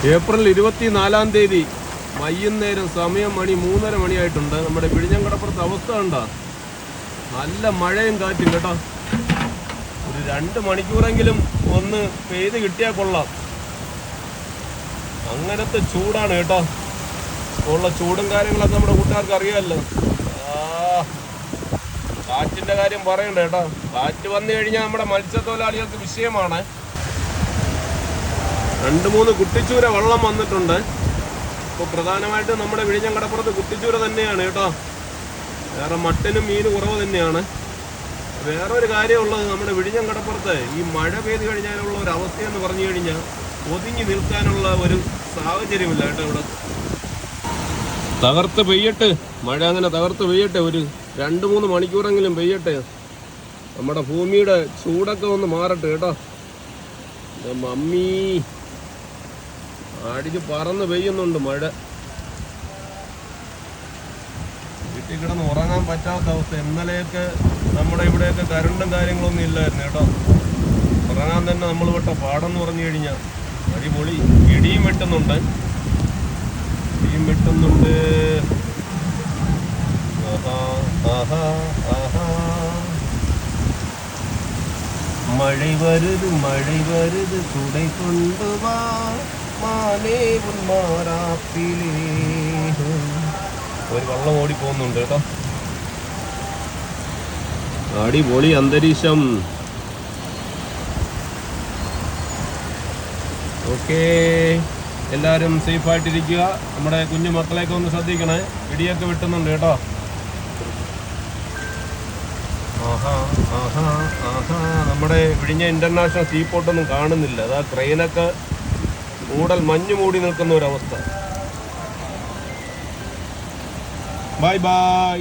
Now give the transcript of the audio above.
April 24-ാം തീയതി വൈകുന്നേരം സമയം 3:30 മണിയായിട്ടുണ്ട്. നമ്മുടെ വിഴിഞ്ഞം കടപ്പുറത്ത് അവസ്ഥ കണ്ടോ? നല്ല മഴയും കാറ്റും കേട്ടോ. ഒരു 2 മണിക്കൂറെങ്കിലും ഒന്ന് പെയ്ത് കിട്ടിയാൽ കൊള്ളാം. അങ്ങനത്തെ ചൂടാണ് കേട്ടോ. ഉള്ള ചൂടും കാര്യങ്ങളൊക്കെ നമ്മുടെ കൂട്ടുകാർക്ക് അറിയാമല്ലോ. കാറ്റിൻ്റെ കാര്യം പറയണ്ട കേട്ടോ. കാറ്റ് വന്നു കഴിഞ്ഞാൽ നമ്മുടെ മത്സ്യത്തൊഴിലാളികൾക്ക് വിഷയമാണ്. 2-3 കുട്ടിച്ചൂര വെള്ളം വന്നിട്ടുണ്ട്. ഇപ്പോൾ പ്രധാനമായിട്ട് നമ്മുടെ വിഴിഞ്ഞം കടപ്പുറത്ത് കുട്ടിച്ചൂര തന്നെയാണ് കേട്ടോ. വേറെ മട്ടനും മീനും കുറവ് തന്നെയാണ്. വേറൊരു കാര്യമുള്ളത്, നമ്മുടെ വിഴിഞ്ഞം കടപ്പുറത്ത് ഈ മഴ പെയ്ത് കഴിഞ്ഞാലുള്ള ഒരു അവസ്ഥയെന്ന് പറഞ്ഞു കഴിഞ്ഞാൽ ഒതുങ്ങി നിൽക്കാനുള്ള ഒരു സാഹചര്യമില്ല കേട്ടോ. ഇവിടെ തകർത്ത് പെയ്യട്ടെ, മഴ അങ്ങനെ തകർത്ത് പെയ്യട്ടെ. ഒരു 2-3 മണിക്കൂറെങ്കിലും പെയ്യട്ടെ. നമ്മുടെ ഭൂമിയുടെ ചൂടൊക്കെ ഒന്ന് മാറട്ടെ കേട്ടോ. മമ്മി അടിച്ച് പറന്ന് പെയ്യുന്നുണ്ട് മഴ. വീട്ടിൽ കിടന്ന് ഉറങ്ങാൻ പറ്റാത്ത അവസ്ഥ. ഇന്നലെയൊക്കെ നമ്മുടെ ഇവിടെയൊക്കെ കറണ്ടും കാര്യങ്ങളൊന്നും ഇല്ലായിരുന്നു കേട്ടോ. ഉറങ്ങാൻ തന്നെ നമ്മൾ വിട്ട പാടെന്ന് പറഞ്ഞു കഴിഞ്ഞാൽ അടിപൊളി. ഇടിയും വെട്ടുന്നുണ്ട്. മഴை வருது துடை கொண்டு வா മാനേ ഉന്മാരാപ്പിലേ. ഒരു വെള്ളം ഓടി പോകുന്നുണ്ട് കേട്ടോ. അടിപൊളി അന്തരീക്ഷം. ഓക്കേ, എല്ലാവരും സേഫായിട്ടിരിക്കുക. നമ്മുടെ കുഞ്ഞു മക്കളെയൊക്കെ ഒന്ന് ശ്രദ്ധിക്കണേ. ഇടിയൊക്കെ വെട്ടുന്നുണ്ട് കേട്ടോ. നമ്മുടെ വിഴിഞ്ഞ ഇന്റർനാഷണൽ സീപോർട്ടൊന്നും കാണുന്നില്ല. അതാ ട്രെയിനൊക്കെ മഞ്ഞ് മൂടി നിൽക്കുന്ന ഒരവസ്ഥ. Bye bye.